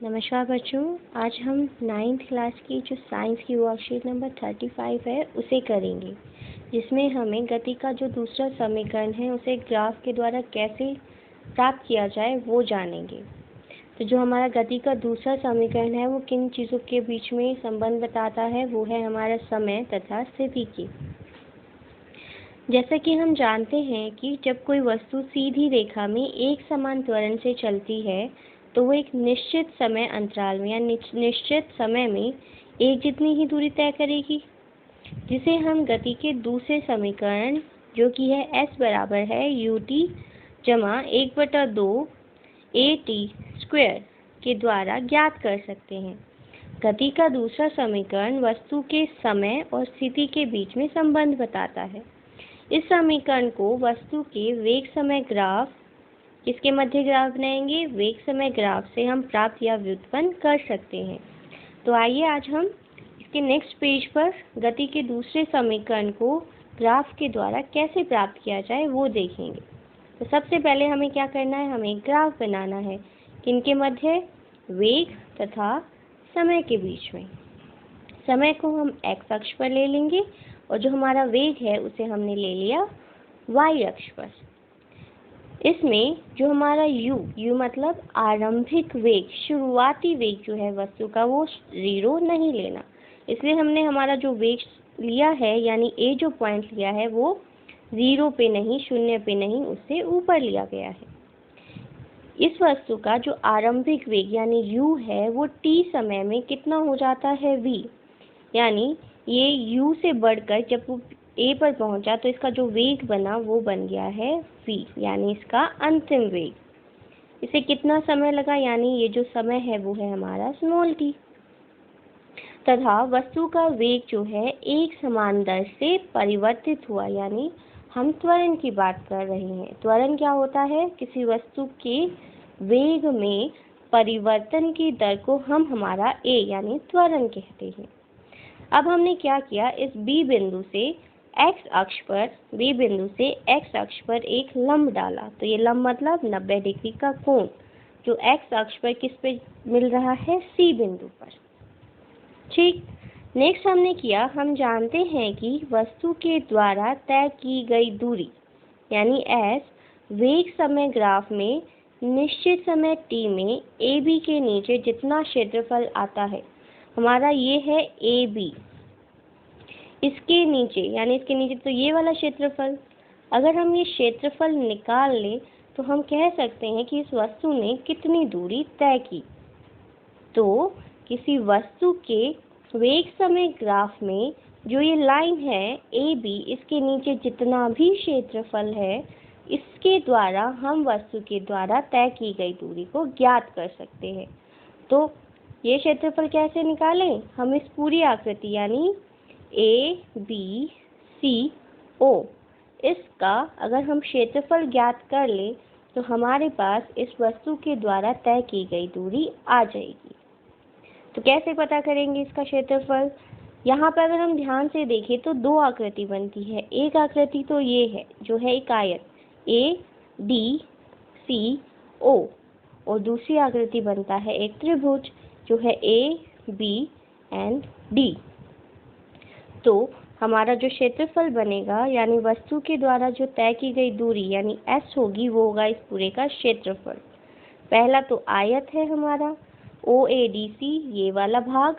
नमस्कार बच्चों, आज हम 9th क्लास की जो साइंस की वर्कशीट नंबर 35 है उसे करेंगे, जिसमें हमें गति का जो दूसरा समीकरण है उसे ग्राफ के द्वारा कैसे प्राप्त किया जाए वो जानेंगे। तो जो हमारा गति का दूसरा समीकरण है वो किन चीज़ों के बीच में संबंध बताता है, वो है हमारा समय तथा स्थिति की। जैसा कि हम जानते हैं कि जब कोई वस्तु सीधी रेखा में एक समान त्वरण से चलती है तो वो एक निश्चित समय अंतराल में या निश्चित समय में एक जितनी ही दूरी तय करेगी, जिसे हम गति के दूसरे समीकरण जो कि है s बराबर है ut जमा 1/2 at स्क्वायर के द्वारा ज्ञात कर सकते हैं। गति का दूसरा समीकरण वस्तु के समय और स्थिति के बीच में संबंध बताता है। इस समीकरण को वस्तु के वेग समय ग्राफ, किसके मध्य ग्राफ बनाएंगे, वेग समय ग्राफ से हम प्राप्त या व्युत्पन्न कर सकते हैं। तो आइए आज हम इसके नेक्स्ट पेज पर गति के दूसरे समीकरण को ग्राफ के द्वारा कैसे प्राप्त किया जाए वो देखेंगे। तो सबसे पहले हमें क्या करना है, हमें ग्राफ बनाना है। किनके मध्य, वेग तथा समय के बीच में। समय को हम x अक्ष पर ले लेंगे और जो हमारा वेग है उसे हमने ले लिया y अक्ष पर। इसमें जो हमारा u मतलब आरंभिक वेग, शुरुआती वेग जो है वस्तु का, वो 0 नहीं लेना। इसलिए हमने हमारा जो वेग लिया है यानी a जो पॉइंट लिया है वो 0 पे नहीं, 0 पे नहीं, उससे ऊपर लिया गया है। इस वस्तु का जो आरंभिक वेग यानी u है वो t समय में कितना हो जाता है, v, यानी ये u से बढ़कर जब वो a पर पहुंचा तो इसका जो वेग बना वो बन गया है v, यानी इसका अंतिम वेग। इसे कितना समय लगा, यानी ये जो समय है वो है हमारा स्मॉल t। तथा वस्तु का वेग जो है एक समान दर से परिवर्तित हुआ, यानी हम त्वरण की बात कर रहे हैं। त्वरण क्या होता है, किसी वस्तु के वेग में परिवर्तन की दर को हम हमारा a यानी त्वरण कहते हैं। अब हमने क्या किया, इस B बिंदु से x अक्ष पर एक लंब डाला। तो ये लंब मतलब 90 डिग्री का कोण जो x अक्ष पर किस पे मिल रहा है, C बिंदु पर। ठीक, नेक्स्ट हमने किया, हम जानते हैं कि वस्तु के द्वारा तय की गई दूरी यानी s वेग समय ग्राफ में निश्चित समय t में AB के नीचे जितना क्षेत्रफल आता है, हमारा ये है AB, इसके नीचे यानी इसके नीचे तो ये वाला क्षेत्रफल। अगर हम ये क्षेत्रफल निकाल लें तो हम कह सकते हैं कि इस वस्तु ने कितनी दूरी तय की। तो किसी वस्तु के वेग समय ग्राफ में जो ये लाइन है AB, इसके नीचे जितना भी क्षेत्रफल है, इसके द्वारा हम वस्तु के द्वारा तय की गई दूरी को ज्ञात कर सकते हैं। तो ये क्षेत्रफल कैसे निकालें, हम इस पूरी आकृति यानी ABCO, इसका अगर हम क्षेत्रफल ज्ञात कर ले तो हमारे पास इस वस्तु के द्वारा तय की गई दूरी आ जाएगी। तो कैसे पता करेंगे इसका क्षेत्रफल, यहाँ पर अगर हम ध्यान से देखें तो दो आकृति बनती है। एक आकृति तो ये है जो है एक आयत ADCO, और दूसरी आकृति बनता है एक त्रिभुज जो है ABD। तो हमारा जो क्षेत्रफल बनेगा यानी वस्तु के द्वारा जो तय की गई दूरी यानी S होगी, वो होगा इस पूरे का क्षेत्रफल। पहला तो आयत है हमारा OADC, ये वाला भाग।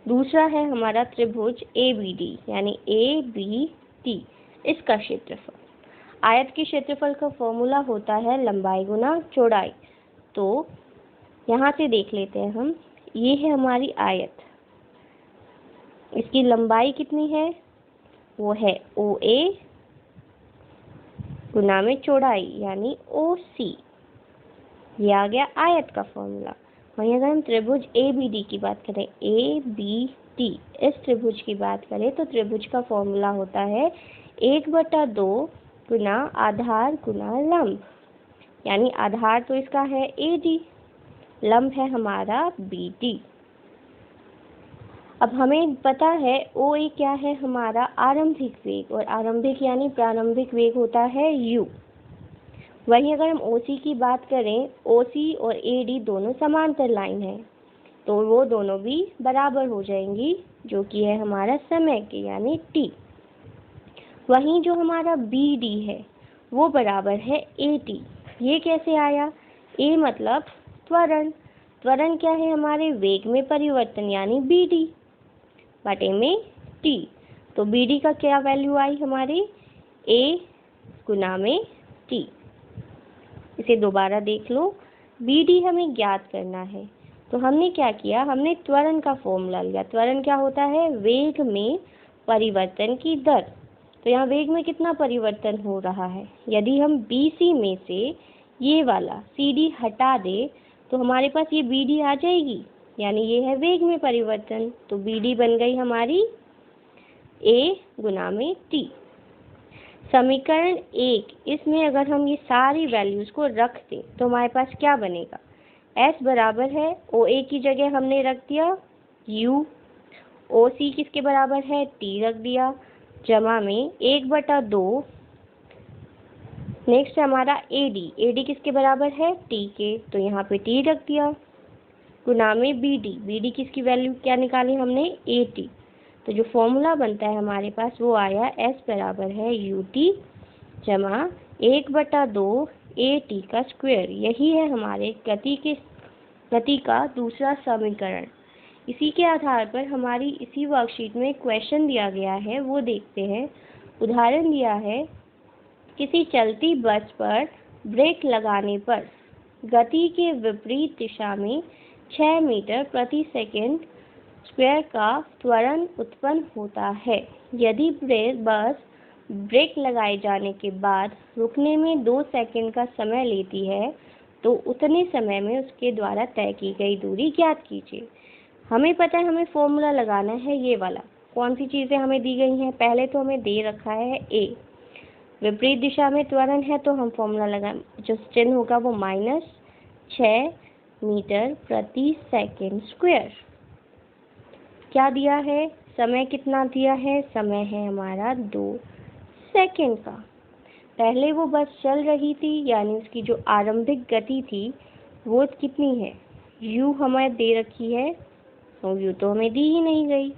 दूसरा है हमारा त्रिभुज ABD यानी ABD, इसका क्षेत्रफल। आयत के क्षेत्रफल का फॉर्मूला होता है लंबाई गुना चौड़ाई। तो यहाँ से देख लेते हैं हम, ये है हमारी आयत, इसकी लंबाई कितनी है, वो है OA गुना में चौड़ाई यानी OC, ये आ गया आयत का फॉर्मूला। वहीं अगर हम त्रिभुज ABD की बात करें, ABD इस त्रिभुज की बात करें तो त्रिभुज का फॉर्मूला होता है 1/2 गुना आधार गुना लंब, यानी आधार तो इसका है AD, लंब है हमारा BD। अब हमें पता है OA क्या है, हमारा आरंभिक वेग, और आरंभिक यानी प्रारंभिक वेग होता है u। वहीं अगर हम OC की बात करें, OC और AD दोनों समांतर लाइन है, तो वो दोनों भी बराबर हो जाएंगी, जो कि है हमारा समय के यानी t। वहीं जो हमारा BD है वो बराबर है AT। ये कैसे आया? A मतलब त्वरण, त्वरण क्या है? हमारे वेग में परिवर्तन यानी BD बटे में t। तो BD का क्या वैल्यू आई हमारी? A गुना में t। इसे दोबारा देख लो, BD हमें ज्ञात करना है, तो हमने क्या किया? हमने त्वरण का फॉर्मूला लिया। त्वरण क्या होता है? वेग में परिवर्तन की दर। तो यहाँ वेग में कितना परिवर्तन हो रहा है? यदि हम BC में से ये वाला CD हटा दे तो हमारे पास ये BD आ जाएगी, यानी ये है वेग में परिवर्तन। तो BD बन गई हमारी A गुना में T। समीकरण 1, इसमें अगर हम ये सारी वैल्यूज़ को रख दें तो हमारे पास क्या बनेगा? S बराबर है, OA की जगह हमने रख दिया U, OC किसके बराबर है? T रख दिया, जमा में 1/2। नेक्स्ट हमारा AD किसके बराबर है? T के, तो यहाँ पे T रख दिया, गुना में BD किसकी वैल्यू क्या निकाली हमने? AT। तो जो फॉर्मूला बनता है हमारे पास वो आया S बराबर है UT जमा 1/2 AT का स्क्वायर। यही है हमारे गति का दूसरा समीकरण। इसी के आधार पर हमारी इसी वर्कशीट में क्वेश्चन दिया गया है, वो देखते हैं। उदाहरण दिया है, किसी चलती बस पर ब्रेक लगाने पर गति के विपरीत दिशा में 6 मीटर प्रति सेकंड स्क्वायर का त्वरण उत्पन्न होता है। यदि बस ब्रेक लगाए जाने के बाद रुकने में 2 सेकंड का समय लेती है तो उतने समय में उसके द्वारा तय की गई दूरी ज्ञात कीजिए। हमें पता है हमें फॉर्मूला लगाना है ये वाला। कौन सी चीज़ें हमें दी गई हैं? पहले तो हमें दे रखा है A, विपरीत दिशा में त्वरण है तो हम फॉर्मूला लगा, जो चिन्ह होगा वो -6 मीटर प्रति सेकंड स्क्वायर। क्या दिया है? समय कितना दिया है? समय है हमारा 2 सेकंड का। पहले वो बस चल रही थी, यानी उसकी जो आरंभिक गति थी वो कितनी है? U हमें दे रखी है, तो U तो हमें दी ही नहीं गई।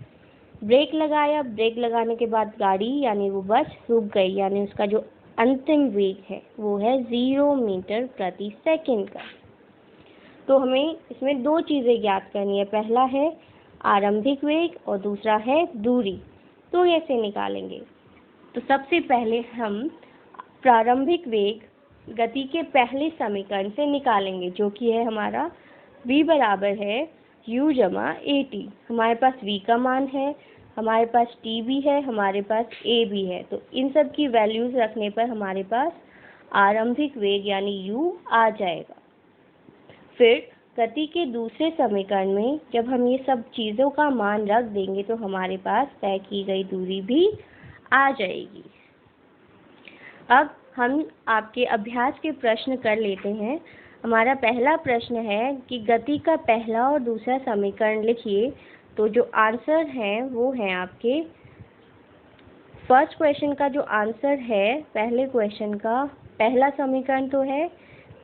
ब्रेक लगाया, ब्रेक लगाने के बाद गाड़ी यानी वो बस रुक गई, यानी उसका जो अंतिम वेग है वो है 0 मीटर प्रति सेकंड का। तो हमें इसमें 2 चीज़ें ज्ञात करनी है, पहला है आरंभिक वेग और दूसरा है दूरी। तो ऐसे निकालेंगे। तो सबसे पहले हम प्रारंभिक वेग गति के पहले समीकरण से निकालेंगे, जो कि है हमारा v बराबर है U जमा AT। हमारे पास v का मान है, हमारे पास t भी है, हमारे पास a भी है। तो इन सब की वैल्यूज़ रखने पर हमारे पास आरंभिक वेग यानी u आ जाएगा। फिर गति के दूसरे समीकरण में जब हम ये सब चीज़ों का मान रख देंगे तो हमारे पास तय की गई दूरी भी आ जाएगी। अब हम आपके अभ्यास के प्रश्न कर लेते हैं। हमारा पहला प्रश्न है कि गति का पहला और दूसरा समीकरण लिखिए। तो जो आंसर है वो है आपके फर्स्ट क्वेश्चन का जो आंसर है, पहले क्वेश्चन का पहला समीकरण तो है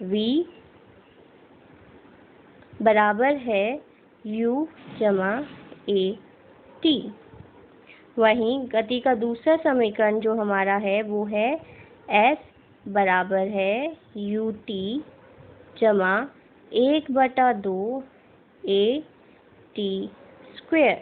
v बराबर है U जमा AT। वहीं गति का दूसरा समीकरण जो हमारा है वो है S बराबर है UT जमा 1/2 AT स्क्वायर।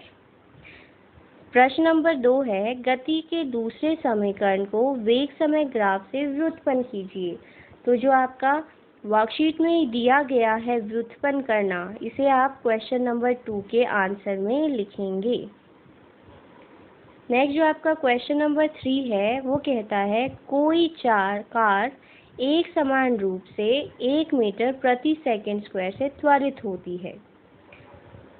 प्रश्न नंबर 2 है, गति के दूसरे समीकरण को वेग समय ग्राफ से व्युत्पन्न कीजिए। तो जो आपका वर्कशीट में दिया गया है व्युत्पन्न करना, इसे आप क्वेश्चन नंबर 2 के आंसर में लिखेंगे। नेक्स्ट जो आपका क्वेश्चन नंबर 3 है वो कहता है, कोई कार एक समान रूप से 1 मीटर प्रति सेकंड स्क्वायर से त्वरित होती है।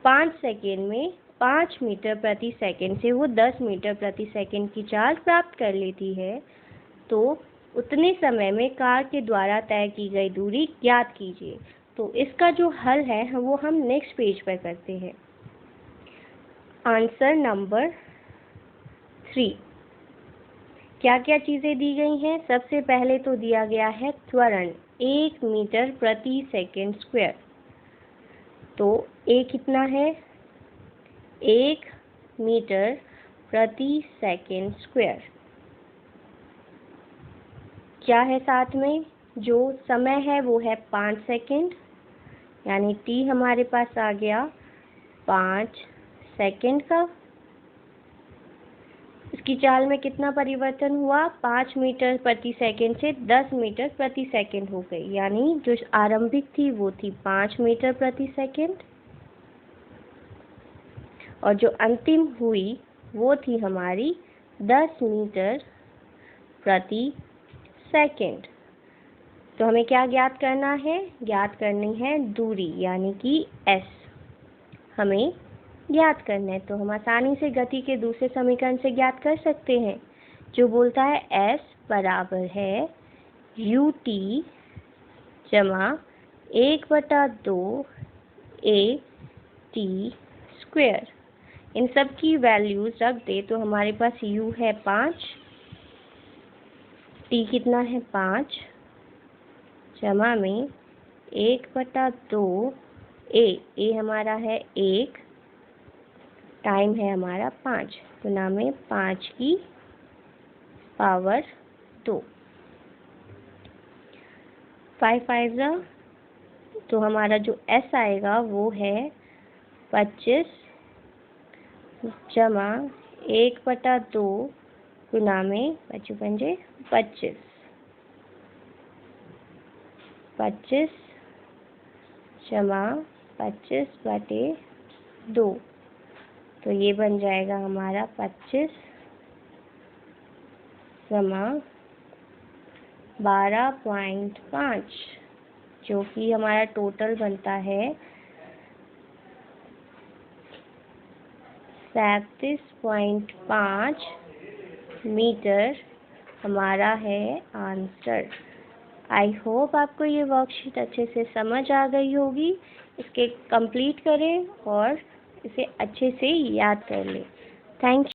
5 सेकंड में 5 मीटर प्रति सेकंड से वो 10 मीटर प्रति सेकंड की चाल प्राप्त कर लेती है। तो उतने समय में कार के द्वारा तय की गई दूरी ज्ञात कीजिए। तो इसका जो हल है वो हम नेक्स्ट पेज पर करते हैं। आंसर नंबर 3, क्या क्या चीज़ें दी गई हैं? सबसे पहले तो दिया गया है त्वरण, 1 मीटर प्रति सेकंड स्क्वायर। तो ए कितना है? 1 मीटर प्रति सेकंड स्क्वायर। क्या है साथ में? जो समय है वो है 5 सेकंड, यानी टी हमारे पास आ गया 5 सेकंड का। इसकी चाल में कितना परिवर्तन हुआ? 5 मीटर प्रति सेकंड से 10 मीटर प्रति सेकंड हो गई, यानी जो आरंभिक थी वो थी 5 मीटर प्रति सेकंड, और जो अंतिम हुई वो थी हमारी 10 मीटर प्रति सेकंड। तो हमें क्या ज्ञात करना है? ज्ञात करनी है दूरी, यानी कि s हमें ज्ञात करना है। तो हम आसानी से गति के दूसरे समीकरण से ज्ञात कर सकते हैं, जो बोलता है s बराबर है ut जमा 1/2 a t स्क्वायर। इन सब की वैल्यूज रख दे तो हमारे पास u है 5, t कितना है 5, जमा में 1/2 ए हमारा है 1, टाइम है हमारा 5, गुना में 5 की पावर 2, 5 5 जा, तो हमारा जो s आएगा वो है 25 जमा 1/2 गुना में 25 पंजे 25, 25 जमा 25/2, तो ये बन जाएगा हमारा 25 जमा 12.5, जो कि हमारा टोटल बनता है 37.5 मीटर हमारा है आंसर। आई होप आपको ये वर्कशीट अच्छे से समझ आ गई होगी। इसके कंप्लीट करें और इसे अच्छे से याद कर लें। Thank you.